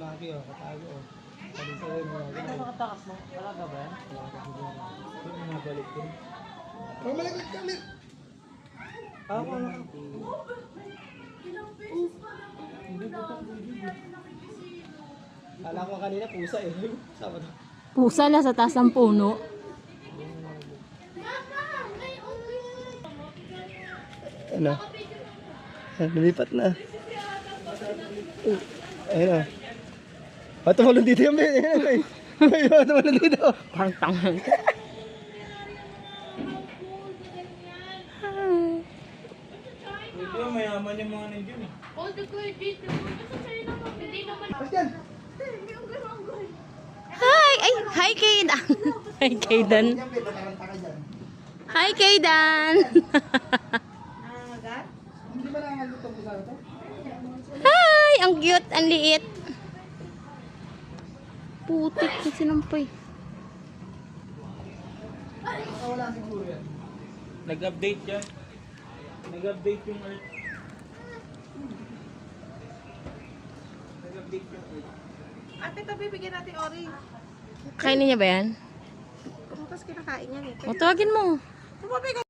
Maki, oh, katago, oh. Sabi sa akin, ano nakatakas mo? Talaga ba yan? Yung nabalik ko. Oh, malaglag ka ulit! Ako, ano? Kala ko kanina pusa eh. Sama to. Pusa na sa taas ng puno. Ano? Lumipat na. Ayun o. Tumalon dito yung may. Tumalon dito. Parang tangan. Ito, mayaman yung mga nandiyan eh. Oh, dagay dito. Kasi sa'yo naman, hindi naman. Bastian! Hi! Ay! Hi, Kaydan! Hi, Kaydan! Hi, Kaydan! Hindi ba lang ang lutong pusa na to? Hi! Ang cute! Ang liit! Putik na sinampay. Wala siguro yan. Nag-update yan. Nag-update yung Earth. Nag-update yung Earth. Ate, ito bibigyan natin Ori. Kainin niya ba yan? Prutas kinakain yan eh. O, tawagin mo. Tumabi ka.